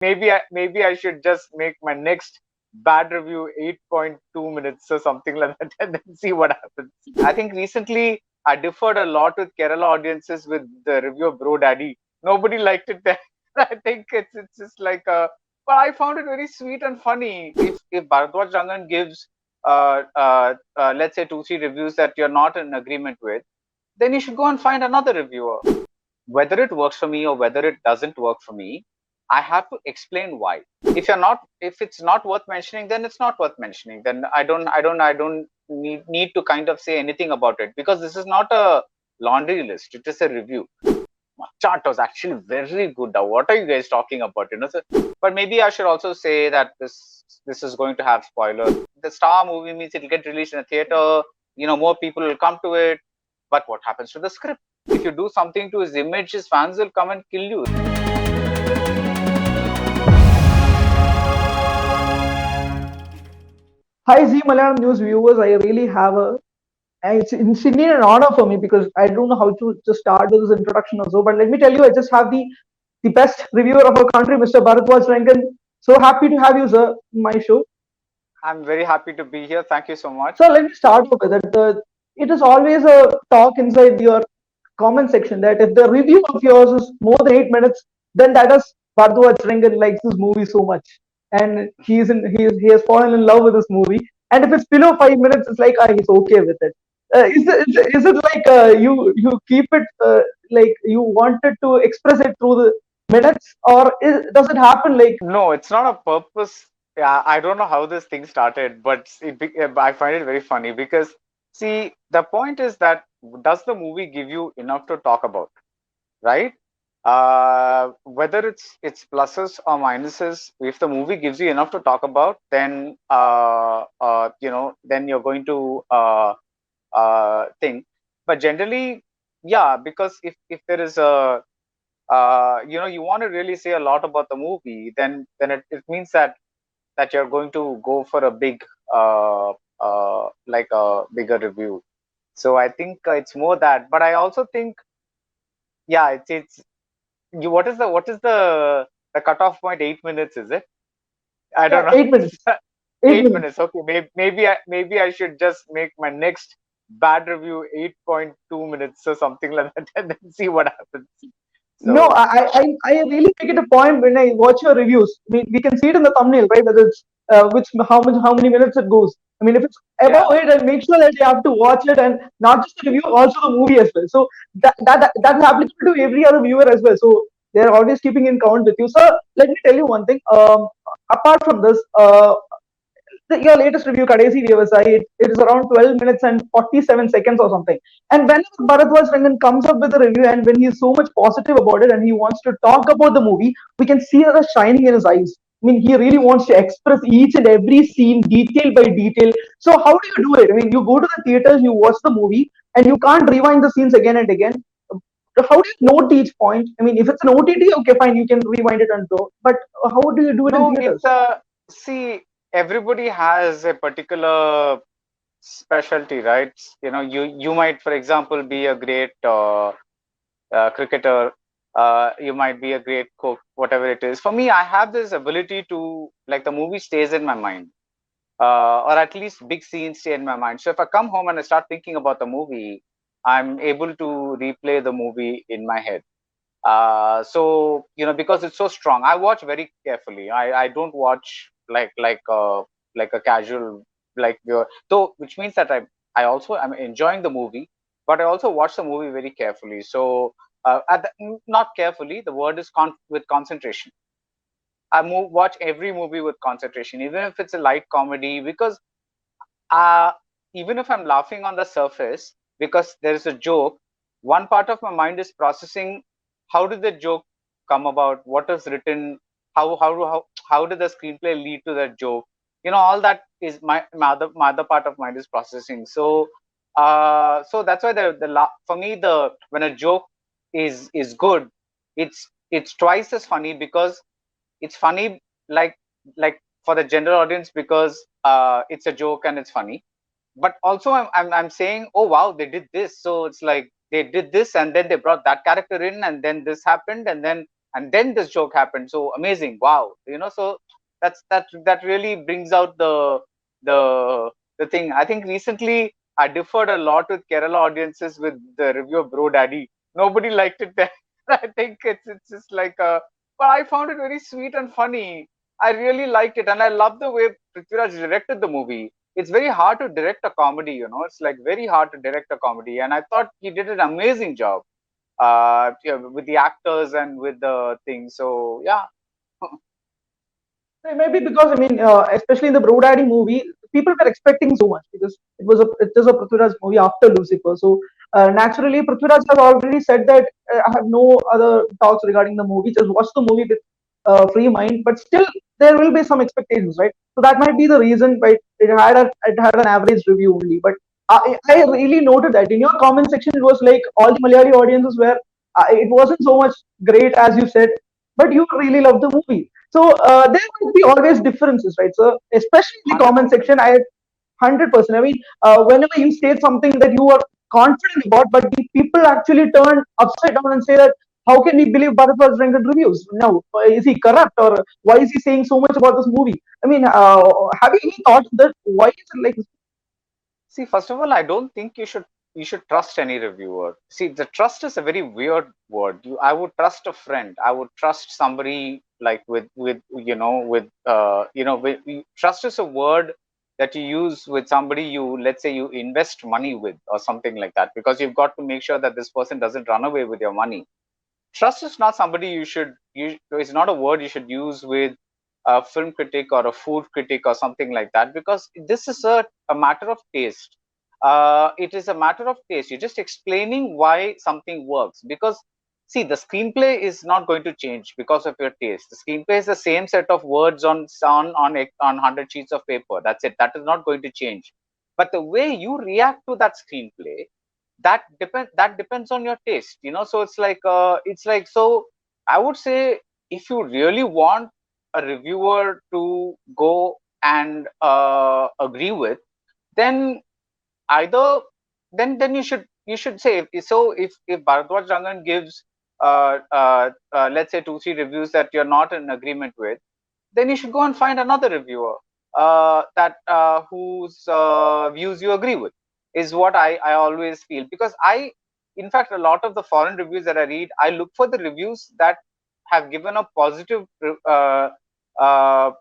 Maybe I should just make my next bad review 8.2 minutes or something like that, and then see what happens. I think recently I differed a lot with Kerala audiences with the review of Bro Daddy. Nobody liked it there. I think it's just like but I found it very sweet and funny. If Bharadwaj Rangan gives let's say 2-3 reviews that you're not in agreement with, then you should go and find another reviewer. Whether it works for me or whether it doesn't work for me, I have to explain why. If it's not worth mentioning, then it's not worth mentioning. Then I don't need to kind of say anything about it, because this is not a laundry list. It is a review. Chart was actually very good. Now, what are you guys talking about? So, but maybe I should also say that this is going to have spoilers. The Star movie means it'll get released in a theater. More people will come to it. But what happens to the script? If you do something to his image, his fans will come and kill you. Hi, Zee Malayalam news viewers. I really have it's indeed an honor for me because I don't know how to just start with this introduction or so. But let me tell you, I just have the best reviewer of our country, Mr. Bharadwaj Rangan. So happy to have you, sir, in my show. I'm very happy to be here. Thank you so much. So let me start off with it. It is always a talk inside your comment section that if the review of yours is more than 8 minutes, then that is Bharadwaj Rangan likes this movie so much, and he has fallen in love with this movie. And if it's below 5 minutes, it's like he's okay with it. Is it like you keep it like you wanted to express it through the minutes, or does it happen like No, it's not a purpose. Yeah, I don't know how this thing started, but I find it very funny because, see, the point is that does the movie give you enough to talk about, right? Whether it's pluses or minuses, if the movie gives you enough to talk about, then then you're going to think. But generally, yeah, because if there is a you want to really say a lot about the movie, then it means that you're going to go for a big like a bigger review. So I think it's more that, but I also think, yeah, it's you. What is the cutoff point? 8 minutes, is it? I yeah, don't know. 8 minutes? Eight 8 minutes. minutes. Okay, maybe I should just make my next bad review 8.2 minutes or something like that, and then see what happens. No, So I really make it a point when I watch your reviews. I mean, we can see it in the thumbnail, right? Whether it's how many minutes it goes. I mean, if it's above yeah. it, I make sure that you have to watch it and not just the review, also the movie as well. So that's applicable to every other viewer as well. So they're always keeping in count with you. So let me tell you one thing. Apart from this, your latest review, Kadesi Vyavasai, it is around 12 minutes and 47 seconds or something. And whenever Bharadwaj Rangan comes up with a review and when he's so much positive about it and he wants to talk about the movie, we can see the shining in his eyes. I mean, he really wants to express each and every scene detail by detail. So, how do you do it? I mean, you go to the theaters, you watch the movie, and you can't rewind the scenes again and again. How do you note each point? I mean, if it's an OTT, okay, fine, you can rewind it and go. But how do you do it in No, it's theaters? a see. Everybody has a particular specialty, right? You might, for example, be a great cricketer. You might be a great cook, whatever it is. For me, I have this ability to, like, the movie stays in my mind, or at least big scenes stay in my mind. So if I come home and I start thinking about the movie, I'm able to replay the movie in my head. So because it's so strong, I watch very carefully. I don't watch like a casual, like viewer, so which means that I also am enjoying the movie, but I also watch the movie very carefully. So not carefully, the word is with concentration. Watch every movie with concentration, even if it's a light comedy, because uh, even if I'm laughing on the surface because there is a joke, one part of my mind is processing how did the joke come about, what is written, how did the screenplay lead to that joke. All that is my other part of mind is processing. So that's why for me, when a joke is good, it's twice as funny, because it's funny, like like for the general audience, because it's a joke and it's funny, but also I'm saying, oh wow, they did this, so it's like they did this and then they brought that character in and then this happened, and then and then this joke happened. So amazing, wow, So that really brings out the the thing. I think recently I differed a lot with Kerala audiences with the review of Bro Daddy. Nobody liked it there. I think it's just like but I found it very sweet and funny. I really liked it, and I love the way Prithviraj directed the movie. It's very hard to direct a comedy, It's like very hard to direct a comedy, and I thought he did an amazing job yeah, with the actors and with the thing. So yeah. Maybe because I mean, especially in the Bro Daddy movie, people were expecting so much because it is a Prithviraj movie after Lucifer. So naturally, Prithviraj has already said that I have no other talks regarding the movie. Just watch the movie with free mind. But still, there will be some expectations, right? So that might be the reason why it had an average review only. But I really noted that in your comment section, it was like all the Malayali audiences were. It wasn't so much great as you said, but you really loved the movie. So there will be always differences, right? So especially in the comment 100%. section, I 100%. I mean, whenever you state something that you are confident about, but the people actually turn upside down and say that how can we believe Bharadwaj Rangan reviews? Now, is he corrupt or why is he saying so much about this movie? I mean, have you any thought that why is it like? See, first of all, I don't think you should trust any reviewer. See, the trust is a very weird word. I would trust a friend. I would trust somebody like trust is a word that you use with somebody let's say you invest money with or something like that, because you've got to make sure that this person doesn't run away with your money. Trust is not somebody it's not a word you should use with a film critic or a food critic or something like that, because this is a matter of taste. It is a matter of taste. You're just explaining why something works, because see, the screenplay is not going to change because of your taste. The screenplay is the same set of words on 100 sheets of paper. That's it. That is not going to change. But the way you react to that screenplay, that depends on your taste, so it's like so I would say, if you really want a reviewer to go and agree with, then either then you should say, if Bharadwaj Rangan gives let's say 2 3 reviews that you're not in agreement with, then you should go and find another reviewer that whose views you agree with, is what I always feel. Because in fact, a lot of the foreign reviews that I read, I look for the reviews that have given a positive uh, uh,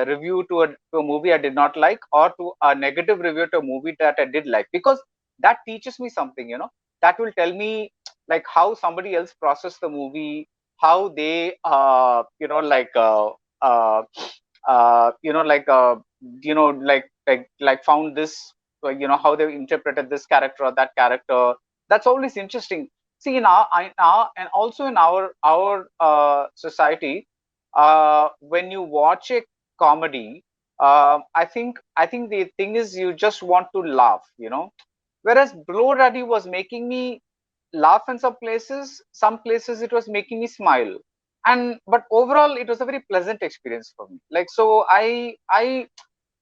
review to a movie I did not like, or to a negative review to a movie that I did like, because that teaches me something, that will tell me like how somebody else processed the movie, how they uh, uh, you know like uh, like found this, how they interpreted this character or that character. That's always interesting. See, and also in our society, when you watch a comedy, I think the thing is, you just want to laugh, whereas Blow Daddy was making me laugh in some places it was making me smile. And but overall it was a very pleasant experience for me. Like, so I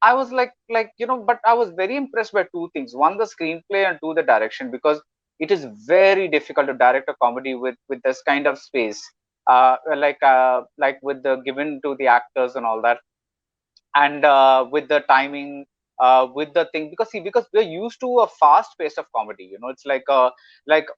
was like, but I was very impressed by two things: one, the screenplay, and two, the direction, because it is very difficult to direct a comedy with this kind of space, like with the given to the actors and all that, and with the timing, with the thing, because we're used to a fast pace of comedy. It's like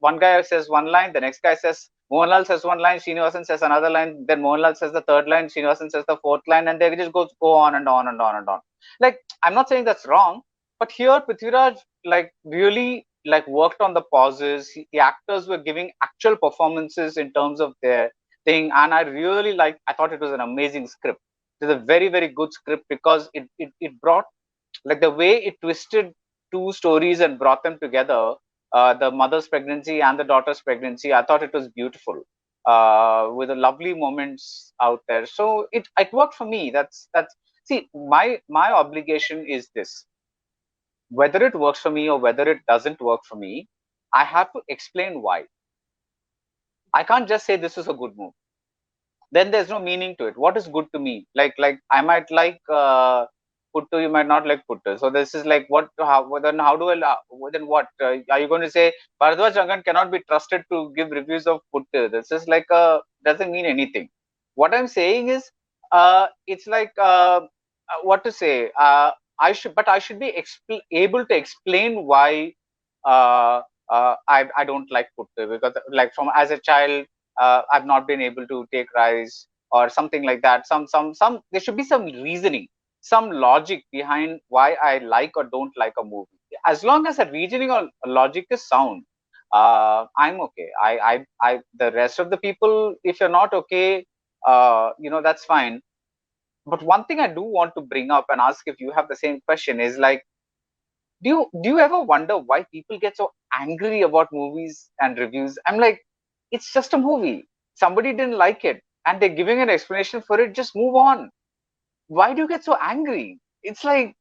one guy says one line, the next guy says, Mohanlal says one line, Srinivasan says another line, then Mohanlal says the third line, Srinivasan says the fourth line, and they just go on and on and on and on. Like, I'm not saying that's wrong, but here Prithviraj like really like worked on the pauses. The actors were giving actual performances in terms of their thing, and I thought it was an amazing script. It's a very very good script, because it brought, like, the way it twisted two stories and brought them together, the mother's pregnancy and the daughter's pregnancy. I thought it was beautiful, with the lovely moments out there. So it worked for me. That's See, my obligation is this: whether it works for me or whether it doesn't work for me, I have to explain why. I can't just say this is a good movie, then there's no meaning to it. What is good to me? Like I might like Puttu, you might not like Puttu. So this is like, then how do I then what are you going to say? Bharadwaj Rangan cannot be trusted to give reviews of Puttu. This is like doesn't mean anything. What I'm saying is, it's like, what to say. I should be able to explain why I don't like puttu, because like from as a child, I've not been able to take rice or something like that. Some there should be some reasoning, some logic behind why I like or don't like a movie. As long as the reasoning or logic is sound, I'm okay. The rest of the people, if you're not okay, that's fine. But one thing I do want to bring up and ask if you have the same question is like, do you ever wonder why people get so angry about movies and reviews? I'm like, it's just a movie. Somebody didn't like it and they're giving an explanation for it. Just move on. Why do you get so angry?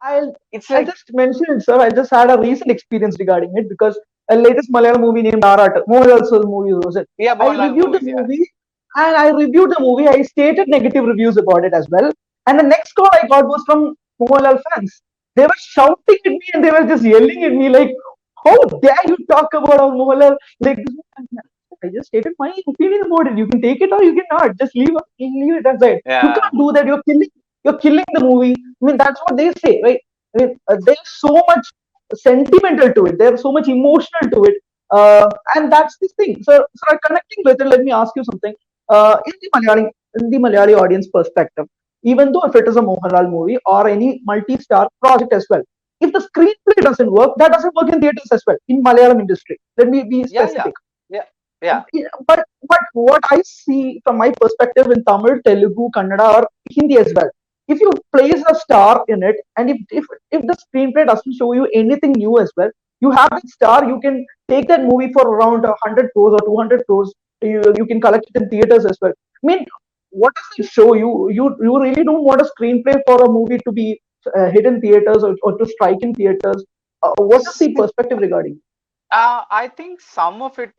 I'll It's I'll like, just mention it, sir. I just had a recent experience regarding it because a latest Malayalam movie named Arat, Mohanlal's movie was it. yeah, I Mohanlal reviewed the movies. Yeah. movie and I reviewed the movie. I stated negative reviews about it as well. And the next call I got was from Mohanlal fans. They were shouting at me and they were just yelling at me like, "How dare you talk about our Mohanlal like this?" I just stated my opinion about it. You can take it or you cannot. Just leave it aside. You Yeah. can't do that. You're killing the movie. I mean, that's what they say, right? I mean, there's so much sentimental to it. There's so much emotional to it, and that's the thing. So connecting with it, let me ask you something. In the Malayali audience perspective, even though if it is a Mohanlal movie or any multi-star project as well, if the screenplay doesn't work, that doesn't work in theaters as well in Malayalam industry. Let me be Yeah. Yeah. specific. Yeah. Yeah. Yeah, but what I see from my perspective in Tamil, Telugu, Kannada, or Hindi as well, if you place a star in it, and if the screenplay doesn't show you anything new as well, you have that star. You can take that movie for around 100 crores or 200 crores. You can collect it in theaters as well. I mean, what does it show you? You really don't want a screenplay for a movie to be hit in theaters or to strike in theaters. What is the perspective regarding? I think some of it.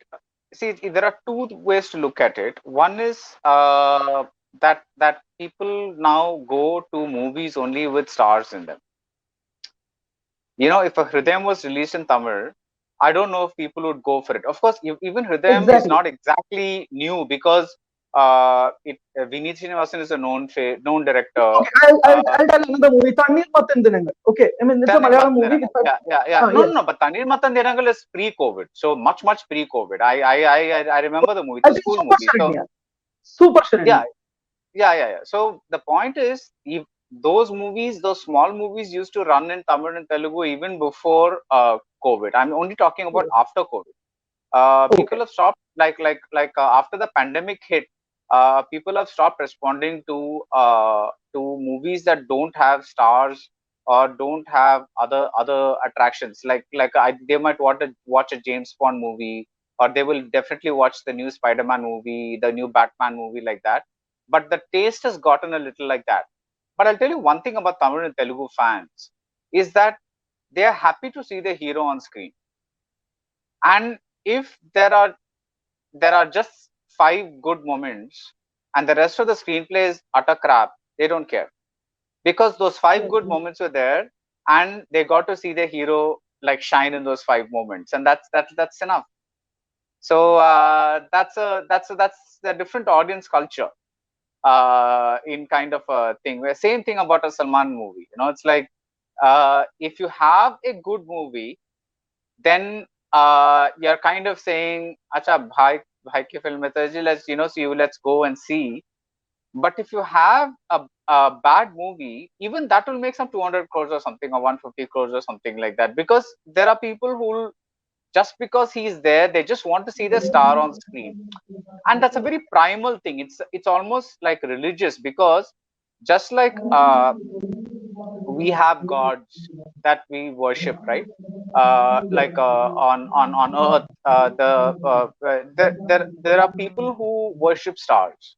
See, there are two ways to look at it. One is that people now go to movies only with stars in them. If a Hridayam was released in Tamil, I don't know if people would go for it. Of course, even Hridayam is Exactly. not exactly new because Vineet Srinivasan is a known director. Okay, I'll Uh, tell another movie, Tannir Mathan Dinangal. Okay, I mean, it's a Tanir Malayalam Matan movie Nirangal. which has, Yeah, yeah, yeah. No, no, yes. no. But Tanir Matan Nirangal is pre-COVID, so much pre-COVID. I remember the movie. It's I a think school Super movie. So Sharanya. Super Sharanya. yeah, yeah. So the point is, if those movies, those small movies, used to run in Tamil and Telugu even before COVID. I'm only talking about after COVID. People Okay. have stopped, after the pandemic hit. People have stopped responding to movies that don't have stars or don't have other attractions. They might watch a James Bond movie, or they will definitely watch the new Spider-Man movie, the new Batman movie, like that. But the taste has gotten a little like that. But I'll tell you one thing about Tamil and Telugu fans is that they are happy to see the hero on screen. And if there are just five good moments and the rest of the screenplay is utter crap, they don't care, because those five good moments were there and they got to see the hero like shine in those five moments, and that's enough. So that's a different audience culture, in kind of a thing. Where same thing about a Salman movie. It's like, if you have a good movie, then you're kind of saying, "Acha, bhai ki film hai, to let's go and see." But if you have a bad movie, even that will make some 200 crores or something, or 150 crores or something like that, because there are people who, just because he's there, they just want to see the star on screen. And that's a very primal thing. It's almost like religious, because just like we have gods that we worship, right? On earth, there are people who worship stars,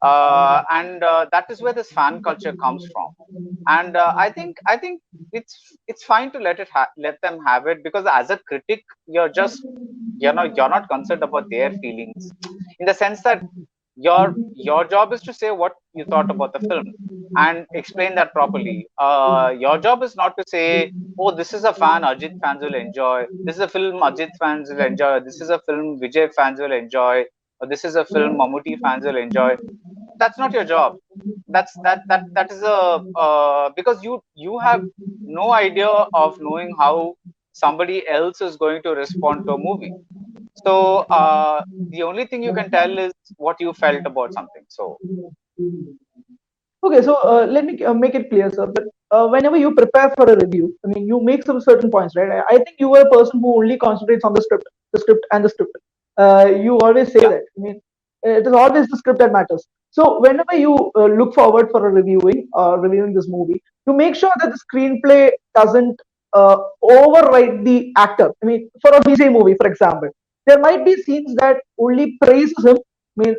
and that is where this fan culture comes from. And I think it's fine to let them have it, because as a critic, you're not concerned about their feelings, in the sense that your job is to say what you thought about the film and explain that properly. Your job is not to say, "Oh, this is a fan Ajit fans will enjoy. This is a film Ajit fans will enjoy. This is a film Vijay fans will enjoy." or this is a film Mammootty fans will enjoy. That's not your job. That is a because you have no idea of knowing how somebody else is going to respond to a movie. So the only thing you can tell is what you felt about something. So Okay, so let me make it clear, sir. But whenever you prepare for a review, I mean, you make some certain points, right? I think you are a person who only concentrates on the script and the script. You always say yeah, that. I mean, it is always the script that matters. So whenever you look forward for a reviewing this movie, you make sure that the screenplay doesn't override the actor. I mean, for a Vijay movie, for example, there might be scenes that only praises him. I mean,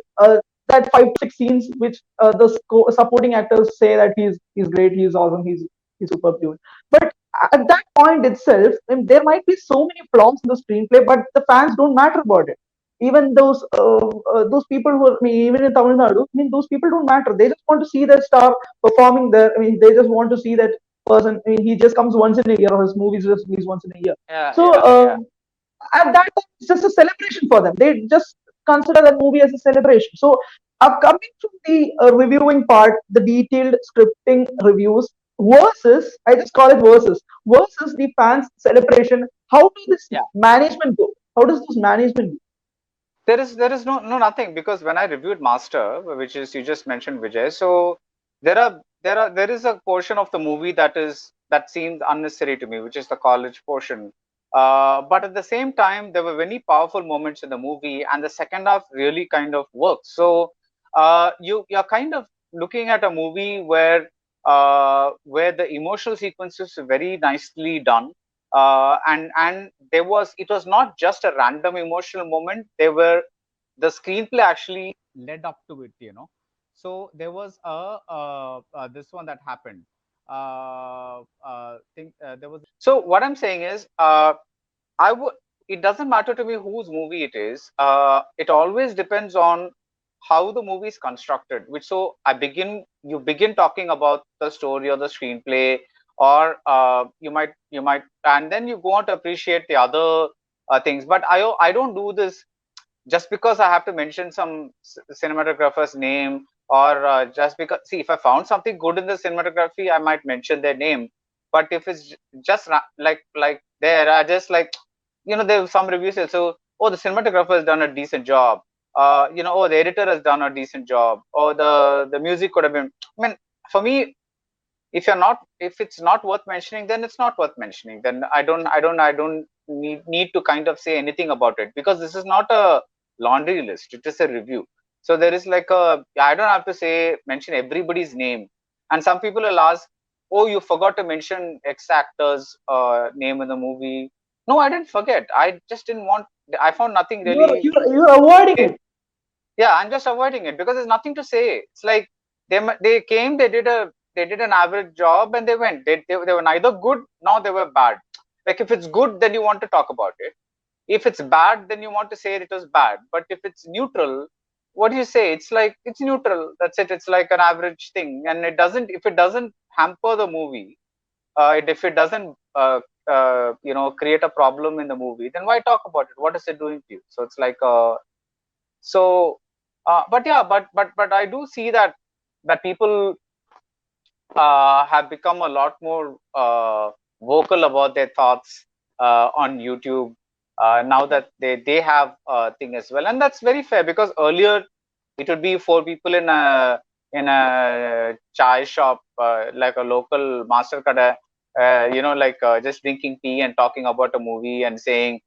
that 5 to 6 scenes which the supporting actors say that he's great, he's awesome, he's superb dude. But at that point itself, I mean, there might be so many flaws in the screenplay, but the fans don't matter about it. Even those people who are, I mean, even in Tamil Nadu, I mean, those people don't matter. They just want to see their star performing there. I mean, they just want to see that person. I mean, he just comes once in a year, or his movies just released once in a year. yeah, So yeah, yeah. at that time, it's just a celebration for them. They just consider that movie as a celebration. So, coming from the reviewing part, the detailed scripting reviews versus, I just call it versus the fans' celebration. How do this Yeah. management go? How does this management go? There is no nothing, because when I reviewed Master, which is you just mentioned Vijay, so there is a portion of the movie that seems unnecessary to me, which is the college portion. But at the same time, there were very powerful moments in the movie, and the second half really kind of works. So you're kind of looking at a movie where the emotional sequences are very nicely done, and it was not just a random emotional moment. There were the screenplay actually led up to it, so there was a this one that happened. Think there was. So what I'm saying is, I would. It doesn't matter to me whose movie it is. It always depends on how the movie is constructed. Which so you begin talking about the story or the screenplay, or you might, and then you go on to appreciate the other things. But I don't do this just because I have to mention some cinematographer's name, or just because, see, if I found something good in the cinematography, I might mention their name. But if it's just like there, I just like, there some reviews say, so, oh, the cinematographer has done a decent job. Oh, the editor has done a decent job, or the music could have been. I mean, for me, if it's not worth mentioning, then it's not worth mentioning. Then I don't need to kind of say anything about it, because this is not a laundry list, it is a review. So there is like I don't have to say mention everybody's name. And some people will ask, oh, you forgot to mention X actor's name in the movie. No, I didn't forget, I just didn't want. I found nothing You're really you're, you're avoiding it. Yeah, I'm just avoiding it because there's nothing to say. It's like they came, they did an average job, and they went. They were neither good nor they were bad. Like, if it's good, then you want to talk about it. If it's bad, then you want to say it was bad. But if it's neutral, what do you say? It's like it's neutral. That's it. It's like an average thing, and if it doesn't hamper the movie, if it doesn't create a problem in the movie, then why talk about it? What is it doing to you? So it's like so but yeah, but I do see that people have become a lot more vocal about their thoughts on YouTube now that they have a thing as well. And that's very fair, because earlier it would be four people in a chai shop, like a local master kada, like just drinking tea and talking about a movie and saying,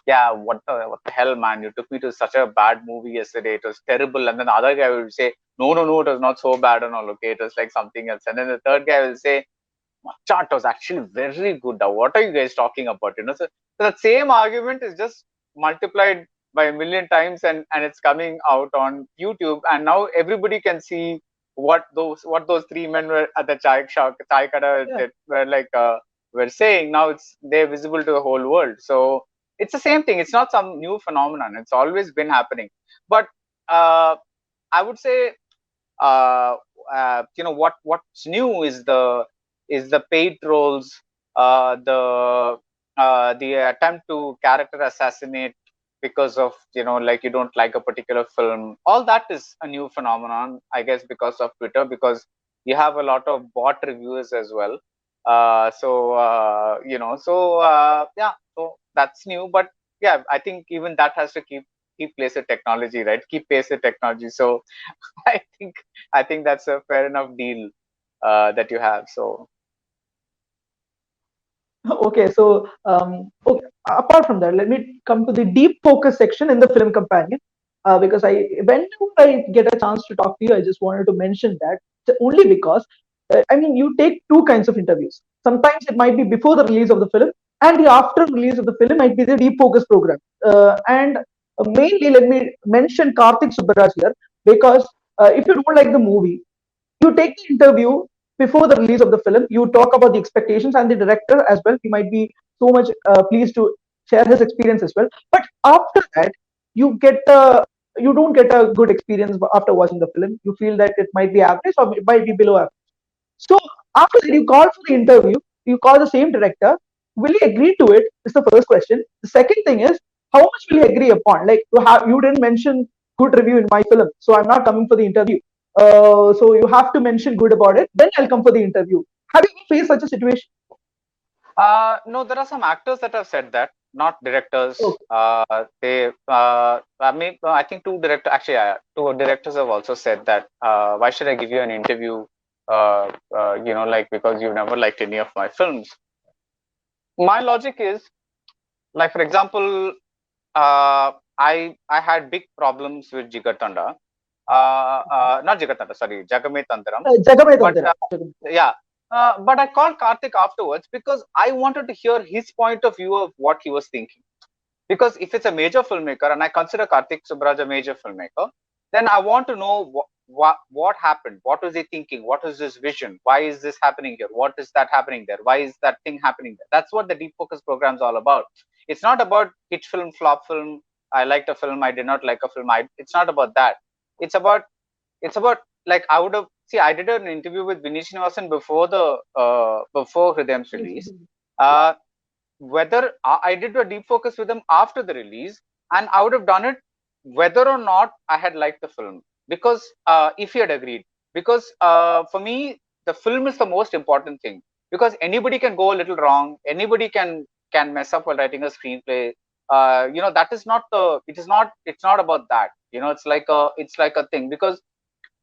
yeah, what the hell, man, you took me to such a bad movie yesterday, it was terrible. And then the other guy would say, no, it was not so bad and all, okay, it was like something else. And then the third guy will say, chart was actually very good. Now, what are you guys talking about? So that same argument is just multiplied by a million times, and it's coming out on YouTube, and now everybody can see what those three men were at the chai kada Yeah. that were like were saying. Now they're visible to the whole world. So it's the same thing. It's not some new phenomenon. It's always been happening. But I would say, uh, what's new is the paid roles, the attempt to character assassinate because of, like, you don't like a particular film. All that is a new phenomenon, I guess, because of Twitter, because you have a lot of bot reviewers as well. Yeah, so that's new. But yeah, I think even that has to keep pace with technology, right? Keep pace with technology. So I think I think that's a fair enough deal that you have. So Okay, so okay. Apart from that, let me come to the deep focus section in the film companion. Because whenever I get a chance to talk to you, I just wanted to mention that only because I mean, you take two kinds of interviews. Sometimes it might be before the release of the film, and the after release of the film might be the deep focus program. And mainly, let me mention Karthik Subbaraj here because if you don't like the movie, you take the interview before the release of the film. You talk about the expectations and the director as well. He might be so much pleased to share his experience as well. But after that, you get you don't get a good experience after watching the film. You feel that it might be average or it might be below average. So after that, you call for the interview. You call the same director. Will he agree to it? Is the first question. The second thing is how much will he agree upon? Like you didn't mention good review in my film, so I'm not coming for the interview. So you have to mention good about it. Then I'll come for the interview. Have you faced such a situation? no, there are some actors that have said that, not directors. Okay. I think two directors have also said that. Why should I give you an interview? Like, because you've never liked any of my films. My logic is, like, for example, I had big problems with Jigatanda. Not Jigatanda, sorry, Jagame Tandaram. Jagame But Tandira. yeah, but I called Karthik afterwards because I wanted to hear his point of view of what he was thinking. Because if it's a major filmmaker, and I consider Karthik Subbaraj a major filmmaker, then I want to know what happened, what was he thinking, what is his vision, why is this happening here, what is that happening there, why is that thing happening there. That's what the deep focus program is all about. It's not about hit film, flop film, I liked a film, I did not like a film. It's not about that. It's about like, I would have I did an interview with Vineet Srinivasan before Hridayam's release. Uh, Whether I did a deep focus with him after the release, and I would have done it whether or not I had liked the film, because if he had agreed, because for me the film is the most important thing, because anybody can go a little wrong, anybody can mess up while writing a screenplay. That is not the it's not about that. It's like a thing, because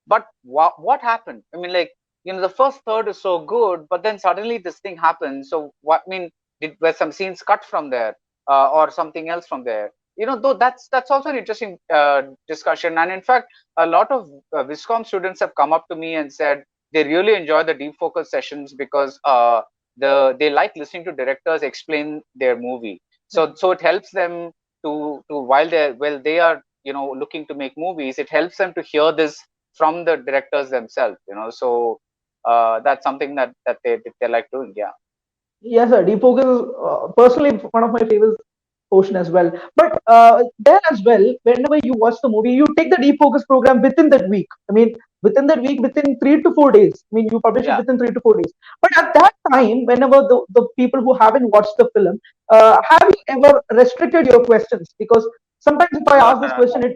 but what happened? I mean, like, the first third is so good, but then suddenly this thing happens. So what? I mean, were some scenes cut from there, or something else from there? Though that's also an interesting discussion. And in fact, a lot of Viscom students have come up to me and said they really enjoy the deep focus sessions because they like listening to directors explain their movie. So it helps them to while they are looking to make movies, it helps them to hear this from the directors themselves. So that's something that they like doing. Yeah. Yes, sir. Defocus is personally one of my favorite portion as well. But there as well, whenever you watch the movie, you take the defocus program within that week. I mean, within that week, within 3 to 4 days. I mean, you publish it Yeah. within 3 to 4 days. But at that time, whenever the people who haven't watched the film, have you ever restricted your questions? Because sometimes if I No, ask no, this no, question, no,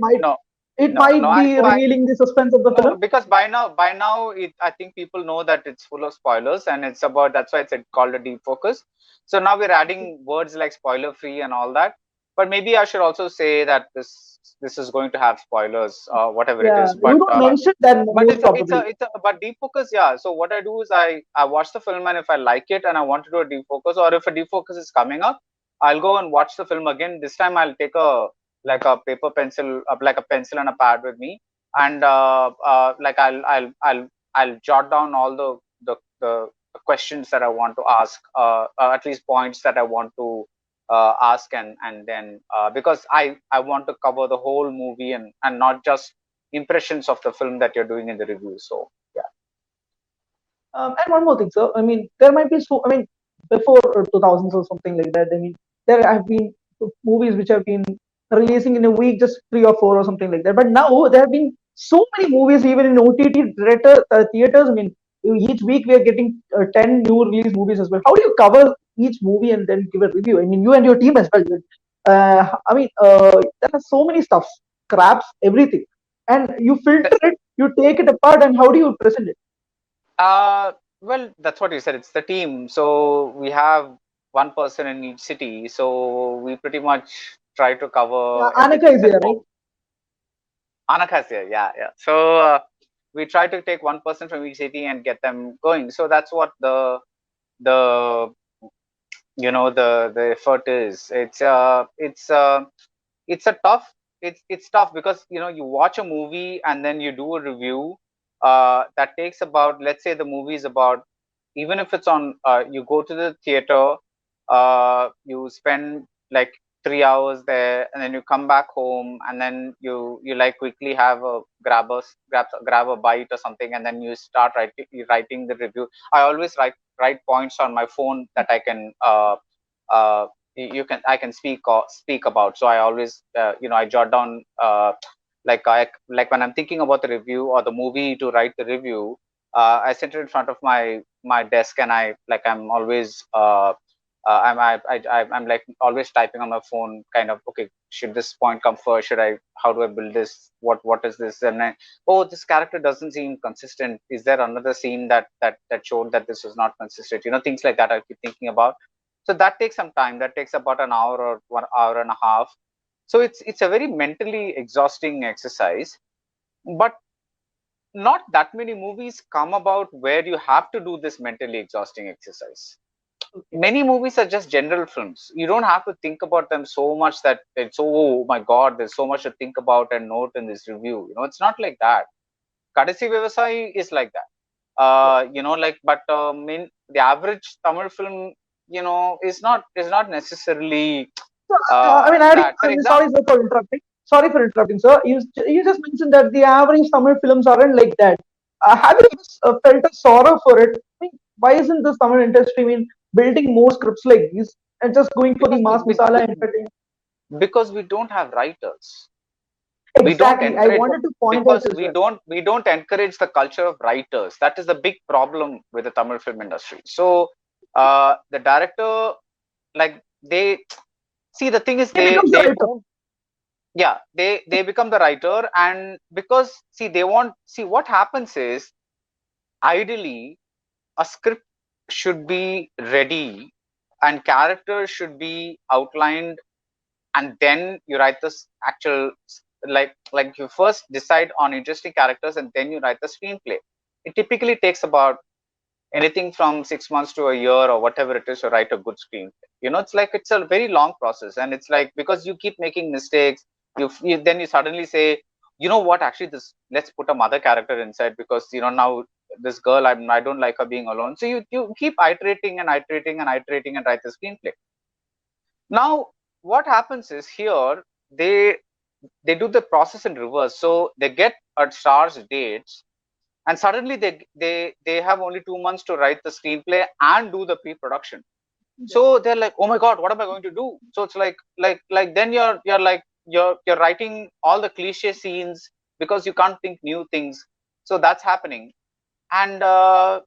it no, no. might be revealing the suspense of the No, film. because by now, I think people know that it's full of spoilers, and it's about that's why it's called a deep focus. So now we're adding words like spoiler free and all that. But maybe I should also say that this is going to have spoilers, whatever it Yeah, is. you don't mention that But most probably. but deep focus, yeah. So what I do is I watch the film, and if I like it and I want to do a deep focus, or if a deep focus is coming up, I'll go and watch the film again. This time I'll take a paper pencil, like a pencil and a pad with me, and like I'll jot down all the questions that I want to ask, at least points that I want to ask, and then because I want to cover the whole movie, and not just impressions of the film that you're doing in the review. So yeah. And one more thing, sir. I mean, there might be so. I mean, before 2000s or something like that. I mean, there have been movies which have been releasing in a week, just 3 or 4 or something like that. But now there have been so many movies, even in OTT theaters. I mean, each week we are getting 10 new release movies as well. How do you cover each movie and then give a review? I mean, you and your team as well. I mean, there are so many stuffs, scraps, everything, and you filter it, you take it apart, and how do you present it? Uh, well, that's what you said. It's the team. So we have one person in each city. So we pretty much try to Yeah, cover Annika everything is that here, right? form. Anaka's here. Yeah, yeah. So we try to take one person from each city and get them going. So that's what the the effort is. It's a tough, it's tough because you watch a movie and then you do a review that takes about, let's say the movie is about, even if it's on, you go to the theater, you spend like 3 hours there, and then you come back home, and then you like quickly have a grab a bite or something, and then you start writing the review. I always write points on my phone that I can uh, you can I can speak about. So I always I jot down, like when I'm thinking about the review or the movie to write the review, I sit in front of my desk, and I'm always I'm like always typing on my phone, kind of, okay, should this point come first? Should I? How do I build this? What is this? And then, oh, this character doesn't seem consistent. Is there another scene that showed that this was not consistent? Things like that I keep thinking about. So that takes some time. That takes about an hour or 1 hour and a half. So it's a very mentally exhausting exercise. But not that many movies come about where you have to do this mentally exhausting exercise. Okay. Many movies are just general films. You don't have to think about them so much that it's, oh my god, there's so much to think about and note in this review. It's not like that. Kadasi Vyavasai is like that. Yeah. But the average Tamil film, is not necessarily So, I mean, that. For example, sorry, sir, for interrupting. Sorry for interrupting, sir. You just mentioned that the average Tamil films aren't like that. Have you felt a sorrow for it? I mean, why isn't this Tamil industry, I mean, building more scripts like these and just going for the because mass masala entertainment? because we don't have writers. We don't Exactly. I encourage, wanted to point out because this. we don't encourage the culture of writers. That is the big problem with the Tamil film industry. So the director, like, they see, the thing is, He they becomes the they writer. don't, yeah, they become the writer. And because, see, they want, see, what happens is, ideally a script should be ready and characters should be outlined, and then you write this actual, like you first decide on interesting characters and then you write the screenplay. It typically takes about anything from 6 months to a year or whatever it is to write a good screenplay. It's a very long process, and it's like, because you keep making mistakes, then you suddenly say, what, actually, this, let's put a mother character inside, because now this girl, I don't like her being alone. So you keep iterating and iterating and iterating and write the screenplay. Now, what happens is, here they do the process in reverse. So they get a star's dates, and suddenly they have only 2 months to write the screenplay and do the pre-production. So they're like, oh my god, what am I going to do? So it's like then you're writing all the cliche scenes because you can't think new things. So that's happening. And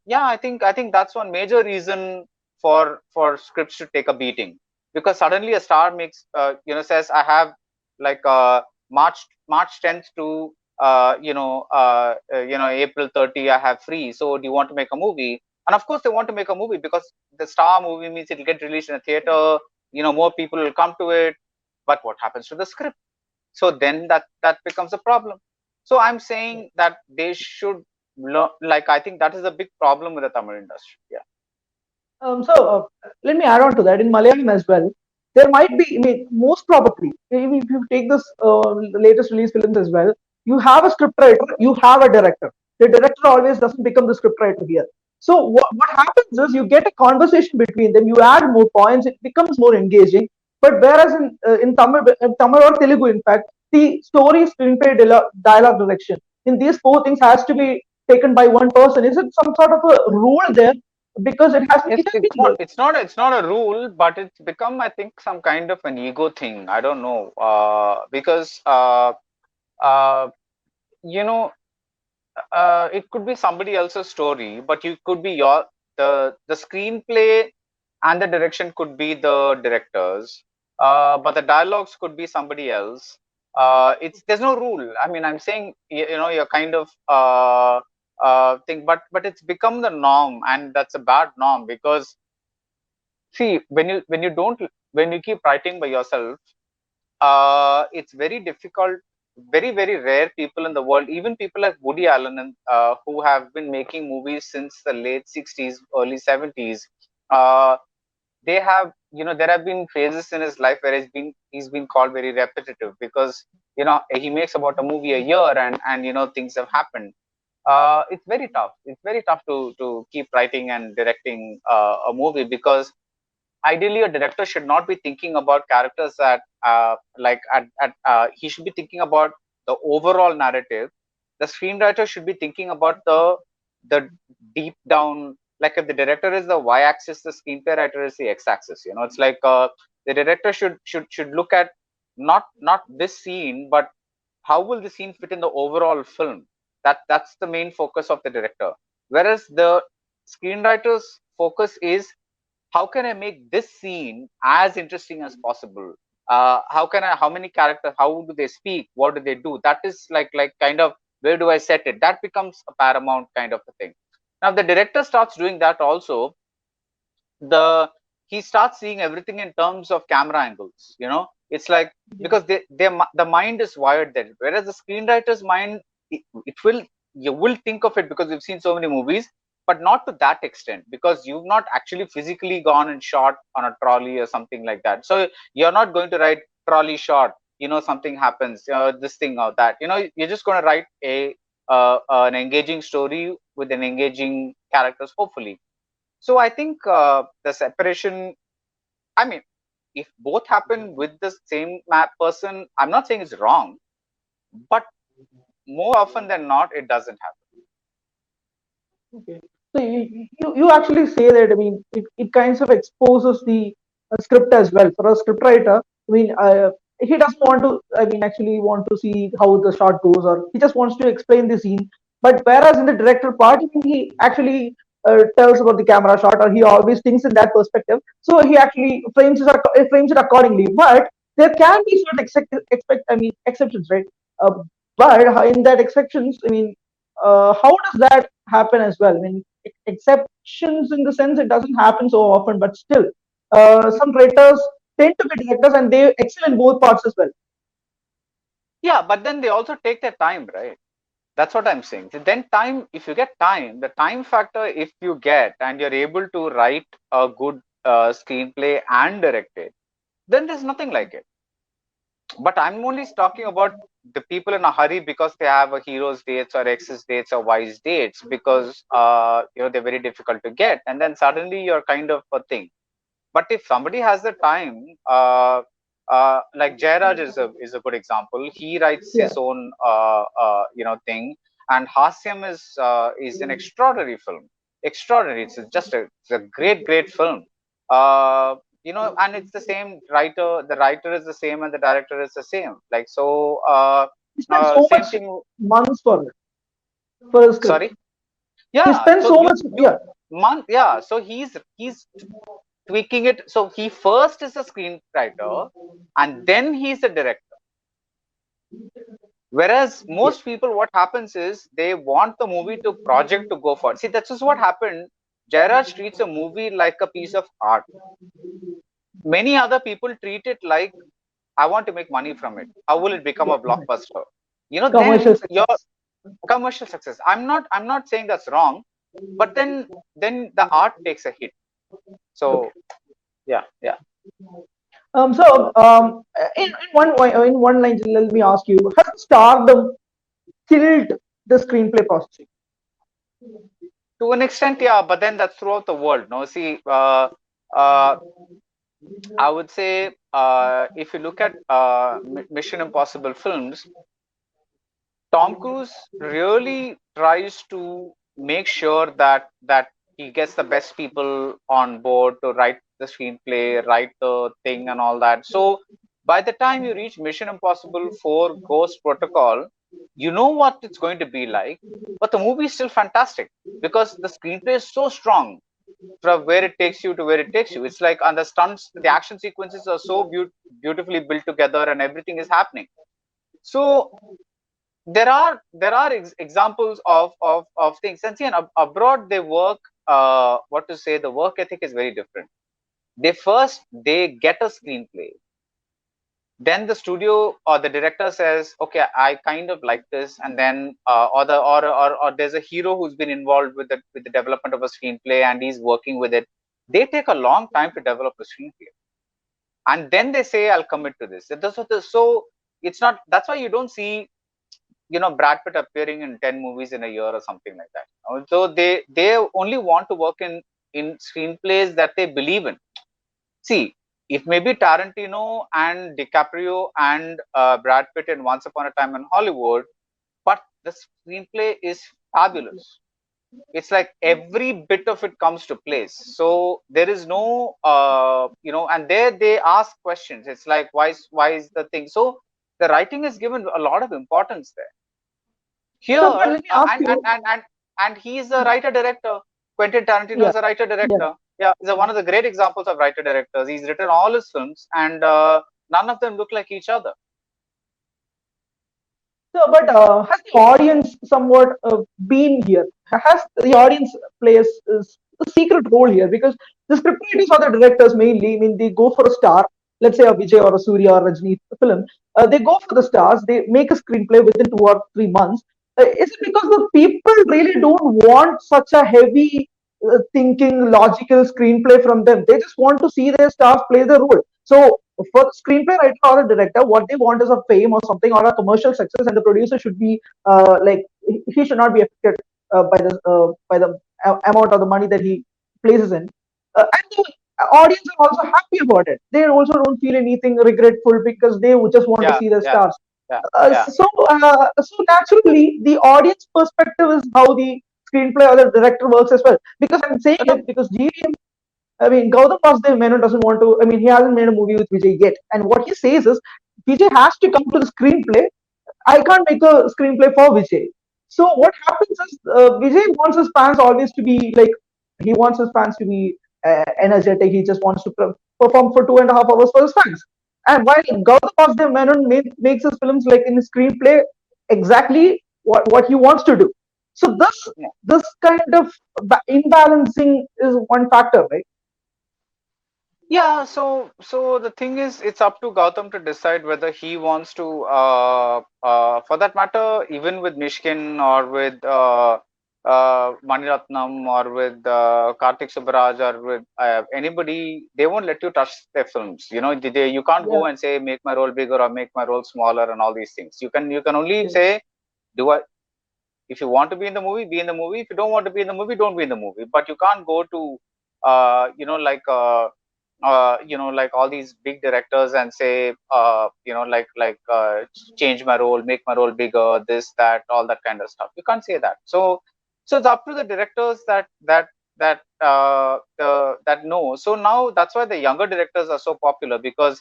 yeah, I think that's one major reason for scripts to take a beating, because suddenly a star makes, says, I have, like, March 10th to April 30, I have free, so do you want to make a movie? And of course they want to make a movie, because the star movie means it'll get released in a theater, more people will come to it. But what happens to the script? So then that becomes a problem. So I'm saying that they should learn. Like, I think that is a big problem with the Tamil industry. Yeah. So let me add on to that. In Malayalam as well, there might be, I mean, most probably, even if you take this latest release films as well, you have a script writer, you have a director. The director always doesn't become the script writer here. So what happens is you get a conversation between them, you add more points, it becomes more engaging. But whereas in Tamil or Telugu, in fact, the story, screenplay, dialogue, direction, in these four things has to be taken by one person. Is it some sort of a rule there? Because Yes, it has it's been not. It's not a rule, but it's become, I think, some kind of an ego thing. I don't know, because uh, you know, it could be somebody else's story, but you could be the screenplay and the direction could be the directors. but the dialogues could be somebody else. It's there's no rule. I mean, I'm saying you're kind of thing, but it's become the norm, and that's a bad norm because see when you keep writing by yourself, it's very difficult. Very rare people in the world, even people like Woody Allen, and, who have been making movies since the late 60s, early 70s. Uh, they have there have been phases in his life where he's been called very repetitive because he makes about a movie a year, and things have happened. It's very tough to keep writing and directing a movie because ideally a director should not be thinking about characters that he should be thinking about the overall narrative. The screenwriter should be thinking about the deep down, like if the director is the y-axis, the screenplay writer is the x-axis. It's like the director should look at not this scene, but how will the scene fit in the overall film. That's the main focus of the director, whereas the screenwriter's focus is how can I make this scene as interesting as possible? How many characters, how do they speak? What do they do? That is like kind of where do I set it? That becomes a paramount kind of a thing. Now, if the director starts doing that also, the he starts seeing everything in terms of camera angles. It's like because the mind is wired there, whereas the screenwriter's mind, it will you will think of it because you've seen so many movies, but not to that extent because you've not actually physically gone and shot on a trolley or something like that. So you're not going to write trolley shot. Something happens, this thing or that. You're just going to write an engaging story with an engaging characters, hopefully. So I think the separation, I mean, if both happen with the same person, I'm not saying it's wrong, but more often than not, it doesn't happen. Okay. So you actually say that, I mean, it kinds of exposes the script as well. For a scriptwriter, I mean, he doesn't want to, I mean, actually want to see how the shot goes, or he just wants to explain the scene. But whereas in the director part, I mean, he actually tells about the camera shot, or he always thinks in that perspective. So he actually frames it accordingly. But there can be certain exceptions, right? Uh, but in that exceptions, I mean, how does that happen as well? I mean, exceptions in the sense it doesn't happen so often, but still, some writers tend to be directors and they excel in both parts as well. Yeah, but then they also take their time, right? That's what I'm saying. Then time, if you get time, the time factor, if you get and you're able to write a good screenplay and direct it, then there's nothing like it. But I'm only talking about the people in a hurry because they have a hero's dates or ex's dates or wife's dates because they're very difficult to get, and then suddenly you're kind of a thing. But if somebody has the time, like Jairaj is a good example. He writes Yeah. his own thing, and Hasyam is an extraordinary film. Extraordinary. It's a great film. And it's the same writer. The writer is the same, and the director is the same. Like so. He spends so Same much thing. months for a script. Sorry. He Yeah. spends So so you much, you yeah. month. Yeah. So he's tweaking it. So he first is a screenwriter and then he's a director. Whereas Yeah. most people, what happens is they want the movie to project to go for. See, that's just what happened. Jairaj treats a movie like a piece of art. Many other people treat it like, I want to make money from it. How will it become Yeah. a blockbuster? Commercial Then your success. commercial success. I'm not saying that's wrong, but then the art takes a hit. Okay. So yeah, yeah. In one line, let me ask you: has stardom killed the screenplay processing? To an extent, yeah, but then that's throughout the world. No, see, uh, I would say if you look at Mission Impossible films, Tom Cruise really tries to make sure that he gets the best people on board to write the screenplay, write the thing, and all that. So by the time you reach Mission Impossible 4 Ghost Protocol, you know what it's going to be like, but the movie is still fantastic because the screenplay is so strong. from where it takes you to where it takes you. It's like on the stunts, the action sequences are so beautifully built together, and everything is happening. So there are examples of things. And see, abroad they work. What to say? The work ethic is very different. They get a screenplay, then the studio or the director says, okay, I kind of like this, and then or there's a hero who's been involved with the development of a screenplay and he's working with it. They take a long time to develop a screenplay, and then they say, I'll commit to this. So it's not, that's why you don't see, Brad Pitt appearing in 10 movies in a year or something like that. So they only want to work in screenplays that they believe in. See, if maybe Tarantino and DiCaprio and Brad Pitt in Once Upon a Time in Hollywood, but the screenplay is fabulous. It's like every bit of it comes to place. So there is no, and there they ask questions. It's like, why is the thing? So the writing is given a lot of importance there. Here, So, but let me ask you. and he's a writer director. Quentin Tarantino Yeah, is a writer yeah. director. Yeah, he's one of the great examples of writer directors. He's written all his films, and none of them look like each other. So, but has the audience somewhat been here? Has the audience plays a secret role here? Because the scriptwriters or the directors mainly, I mean, they go for a star. Let's say a Vijay or a Surya or Rajni film. They go for the stars. They make a screenplay within 2 or 3 months. Is it because the people really don't want such a heavy thinking, logical screenplay from them? They just want to see their stars play the role. So for the screenplay writer or the director, what they want is a fame or something or a commercial success, and the producer should be like he should not be affected by the amount of the money that he places in. And the audience are also happy about it. They also don't feel anything regretful because they would just want to Yeah, see the yeah, stars. yeah, Uh, yeah. so, so naturally, the audience perspective is how the screenplay or the director works as well. Because I'm saying No, it because GVM, I mean, Gautam Vasudev Menon doesn't want to. I mean, he hasn't made a movie with Vijay yet. And what he says is, Vijay has to come to the screenplay. I can't make a screenplay for Vijay. So what happens is, Vijay wants his fans always to be like, he wants his fans to be energetic. He just wants to perform for 2.5 hours for his fans. And while Gautam Vasudev Menon makes his films like in his screenplay exactly what he wants to do. So no. this kind of imbalancing is one factor, right? Yeah, so the thing is, it's up to Gautam to decide whether he wants to, for that matter, even with Mishkin or with Maniratnam or with Karthik Subbaraj or with anybody, they won't let you touch their films. You can't Yeah, go and say make my role bigger or make my role smaller and all these things. You can only yeah, say, do I? If you want to be in the movie, be in the movie. If you don't want to be in the movie, don't be in the movie. But you can't go to, uh, you know, like. Uh, like all these big directors and say, change my role, make my role bigger, this, that, all that kind of stuff. You can't say that. So it's up to the directors that know. So now that's why the younger directors are so popular, because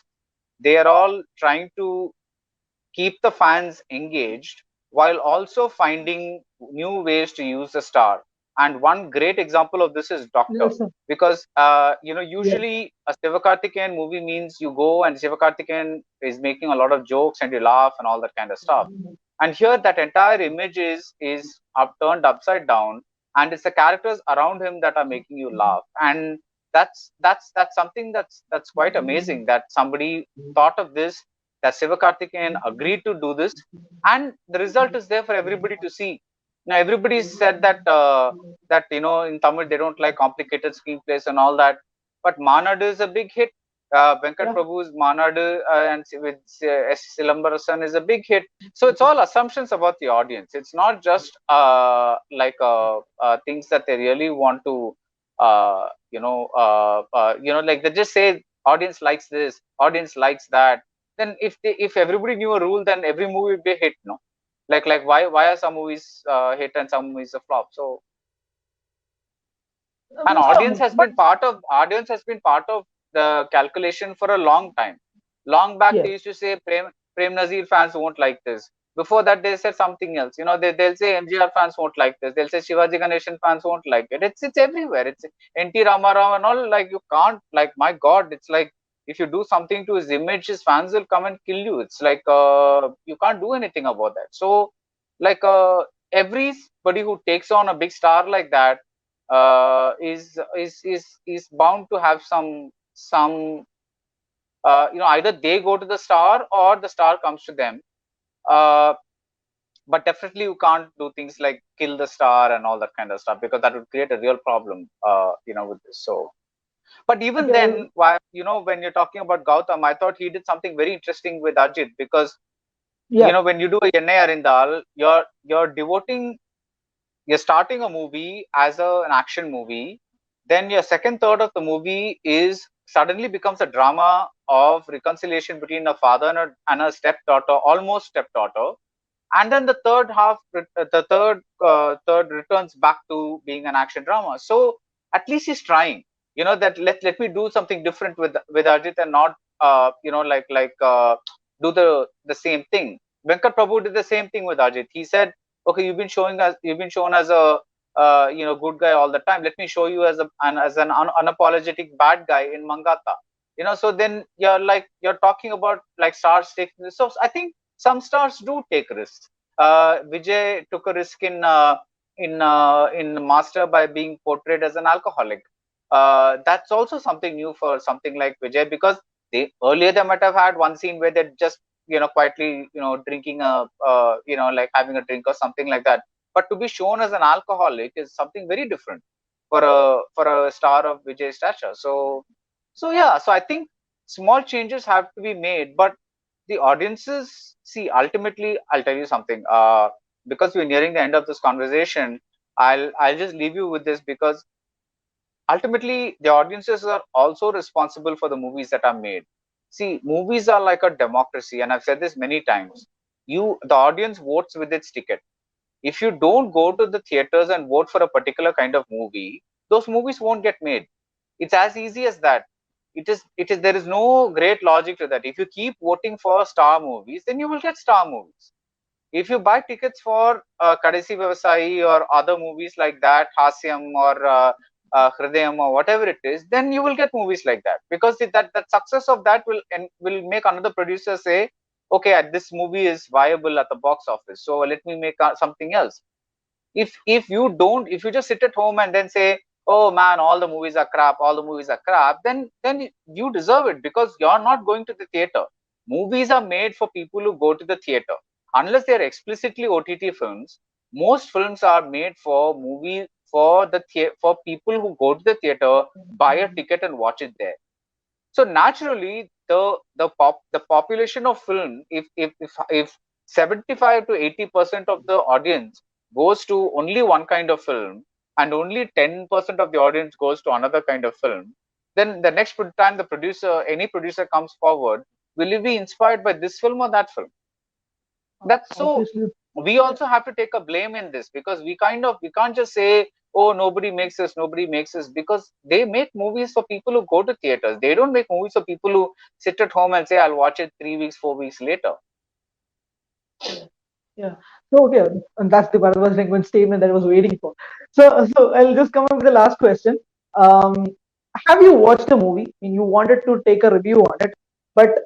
they are all trying to keep the fans engaged while also finding new ways to use the star. And one great example of this is Doctor, yes, sir. because Yeah, usually a Sivakarthikeyan movie means you go and Sivakarthikeyan is making a lot of jokes and you laugh and all that kind of stuff. And here that entire image is turned upside down, and it's the characters around him that are making you laugh. And that's something that's quite amazing, that somebody thought of this, that Sivakarthikeyan agreed to do this, and the result is there for everybody to see. Now everybody said that in Tamil they don't like complicated screenplays and all that, but Manadu is a big hit. Venkat yeah. Prabhu's Manadu and with S. Silambarasan is a big hit. So it's all assumptions about the audience. It's not just things that they really want to like they just say audience likes this, audience likes that. Then if everybody knew a rule, then every movie would be a hit, no? Like why are some movies hit and some movies a flop? So an But audience has been part of the calculation for a long time. Long back yeah, they used to say Prem Nazir fans won't like this. Before that, they said something else. They'll say MGR fans won't like this. They'll say Shivaji Ganeshan fans won't like it. It's everywhere. It's NT Ramarao and all. Like, you can't, like, my God, it's like, if you do something to his image, his fans will come and kill you. It's like, you can't do anything about that. So, like, everybody who takes on a big star like that is bound to have some either they go to the star or the star comes to them. Uh, but definitely you can't do things like kill the star and all that kind of stuff, because that would create a real problem with this. So, but even Okay. then, why, when you're talking about Gautam, I thought he did something very interesting with Ajit, because Yeah. when you do a Ennai Arindal, you're devoting, you're starting a movie as an action movie, then your second third of the movie is suddenly becomes a drama of reconciliation between a father and a stepdaughter, almost stepdaughter, and then the third half, the third returns back to being an action drama. So at least he's trying, that let me do something different with Ajit, and not do the same thing. Venkat Prabhu did the same thing with Ajit. He said, okay, you've been shown as a good guy all the time. Let me show you as an unapologetic bad guy in Mangata. So then you're talking about like stars taking this. So I think some stars do take risks. Vijay took a risk in Master by being portrayed as an alcoholic. That's also something new for something like Vijay, because they might have had one scene where they're just quietly drinking like having a drink or something like that. But to be shown as an alcoholic is something very different for a star of Vijay's stature. So yeah, so I think small changes have to be made, but the audiences, see, ultimately, I'll tell you something. Because we're nearing the end of this conversation, I'll just leave you with this, because ultimately the audiences are also responsible for the movies that are made. See, movies are like a democracy, and I've said this many times. The audience votes with its ticket. If you don't go to the theaters and vote for a particular kind of movie, those movies won't get made. It's as easy as that. It is there is no great logic to that. If you keep voting for star movies, then you will get star movies. If you buy tickets for Kadesi Vyavasai or other movies like that, Hasyam or Hridayam or whatever it is, then you will get movies like that, because that success of that will make another producer say, okay, this movie is viable at the box office, so let me make something else. If you just sit at home and then say, oh man, all the movies are crap, then you deserve it, because you're not going to the theater. Movies are made for people who go to the theater. Unless they're explicitly OTT films, most films are made for people who go to the theater, buy a ticket and watch it there. So naturally, the population of film, if 75 to 80% of the audience goes to only one kind of film, and only 10% of the audience goes to another kind of film, then the next time any producer comes forward, will you be inspired by this film or that film? That's so. Obviously. We also have to take a blame in this, because we can't just say, oh, nobody makes this, because they make movies for people who go to theaters. They don't make movies for people who sit at home and say, I'll watch it 3 weeks, 4 weeks later. Yeah. So okay, and that's the Bharadwaj Rangan statement that I was waiting for. So I'll just come up with the last question. Um, have you watched a movie and you wanted to take a review on it, but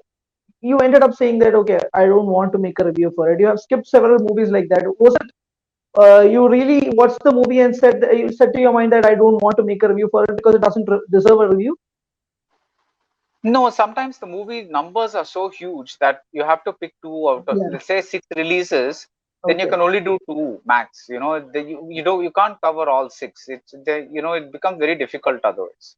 you ended up saying that okay, I don't want to make a review for it. You have skipped several movies like that. Was it you really watched the movie and you said to your mind that I don't want to make a review for it because it doesn't deserve a review? No, sometimes the movie numbers are so huge that you have to pick two out of, Yeah. let's say, 6 releases. Then you Okay. can only do two max. You can't cover all six. It becomes very difficult otherwise.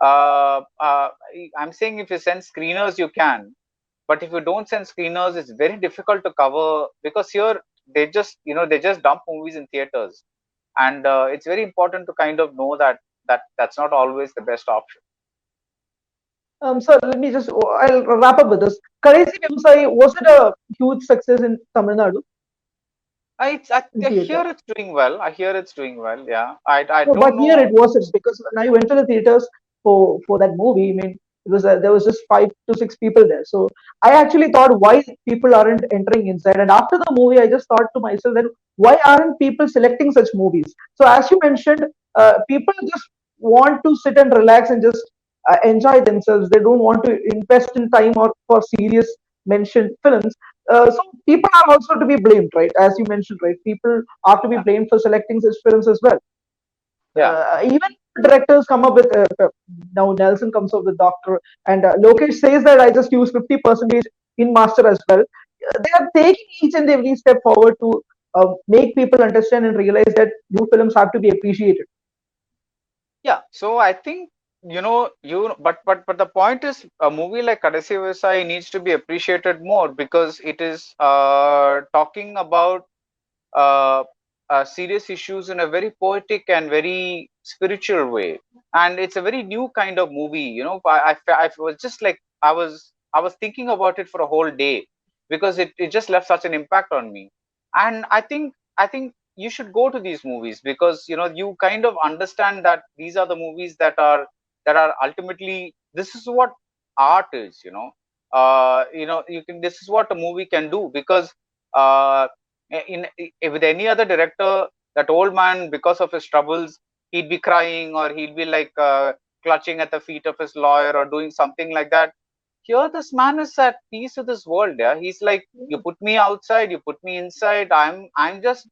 I'm saying if you send screeners, you can, but if you don't send screeners, it's very difficult to cover, because here they just dump movies in theaters, and it's very important to kind of know that's not always the best option. So let me just I'll wrap up with this. Karesi Vyavasai, was it a huge success in Tamil Nadu in I theater? hear it's doing well. I hear it's doing well. Yeah, I No, but don't here it know. wasn't because when I went to the theaters for that movie, I mean, because there was just 5 to 6 people there. So I actually thought why people aren't entering inside. And after the movie, I just thought to myself that why aren't people selecting such movies? So as you mentioned, people just want to sit and relax and just enjoy themselves. They don't want to invest in time or for serious mentioned films. So people are also to be blamed, right? As you mentioned, right? People are to be Yeah. blamed for selecting such films as well. Yeah. Even directors come up with now Nelson comes up with Doctor, and Lokesh says that I just use 50% in Master as well. They are taking each and every step forward to make people understand and realize that new films have to be appreciated. Yeah. So I think, but the point is, a movie like Kadasi Vasai needs to be appreciated more because it is talking about uh, serious issues in a very poetic and very spiritual way, and it's a very new kind of movie. I was just like I was thinking about it for a whole day because it just left such an impact on me. And I think you should go to these movies because you kind of understand that these are the movies that are ultimately, this is what art is. You can, this is what a movie can do because uh, with any other director, that old man, because of his troubles, he'd be crying or he'd be like clutching at the feet of his lawyer or doing something like that. Here this man is at peace with this world. Yeah, he's like, you put me outside, you put me inside, I'm just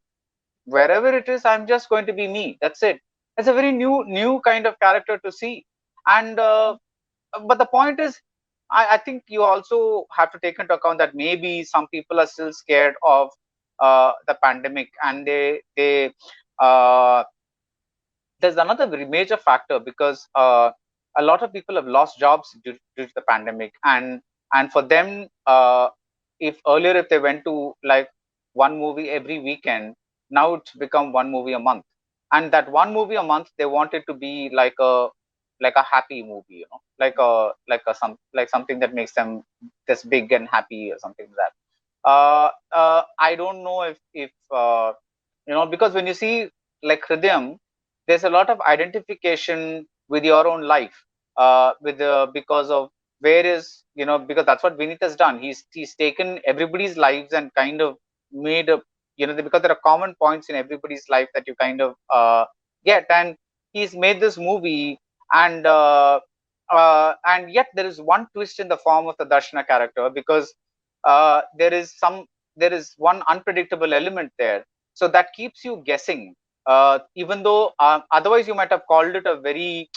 wherever it is, I'm just going to be me, that's it. It's a very new kind of character to see. And but the point is, I think you also have to take into account that maybe some people are still scared of the pandemic, and they uh, there's another very major factor because a lot of people have lost jobs due to the pandemic, and for them, if earlier if they went to like one movie every weekend, now it's become one movie a month, and that one movie a month they want it to be like a happy movie, like something that makes them this big and happy or something like that. I don't know if because when you see like Hridayam, there's a lot of identification with your own life, with because of where is because that's what Vinith has done. He's taken everybody's lives and kind of made a because there are common points in everybody's life that you kind of get, and he's made this movie, and yet there is one twist in the form of the Darshana character because uh, there is some there is one unpredictable element there, so that keeps you guessing, even though otherwise you might have called it a very,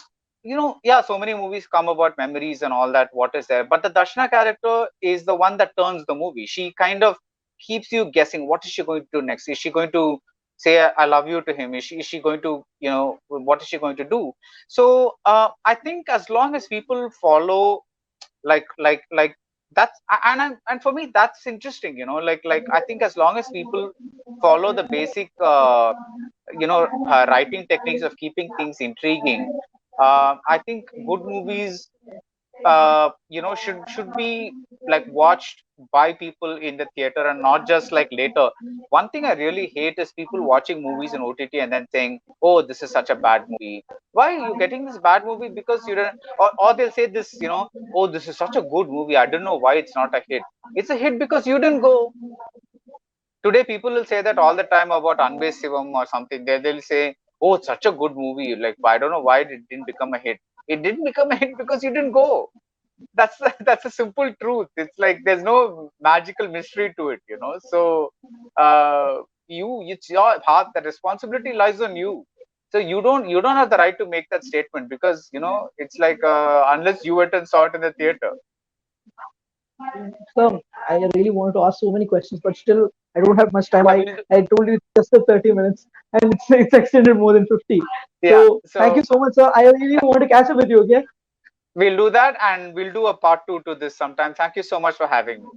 yeah, so many movies come about memories and all that, what is there, but the Darshana character is the one that turns the movie. She kind of keeps you guessing, what is she going to do next? Is she going to say I love you to him? Is she going to, what is she going to do? So I think as long as people follow like that's and for me that's interesting, like I think as long as people follow the basic writing techniques of keeping things intriguing, I think good movies should be like watched by people in the theater and not just like later. One thing I really hate is people watching movies in OTT and then saying, oh, this is such a bad movie. Why are you getting this bad movie? Because you don't, or they'll say this, oh, this is such a good movie, I don't know why it's not a hit. It's a hit because you didn't go. Today people will say that all the time about Unbased or something. They'll say, oh, it's such a good movie, like I don't know why it didn't become a hit. It didn't become a hit because you didn't go. That's a simple truth. It's like there's no magical mystery to it. So it's your heart. The responsibility lies on you. So you don't have the right to make that statement because it's like unless you went and saw it in the theater. So I really wanted to ask so many questions, but still I don't have much time. Yeah, I told you it's just a 30 minutes, and it's extended more than 50. yeah. So thank you So so much, sir. I really want to catch up with you again. we'll do that, and we'll do a part two to this sometime. Thank you so much for having me.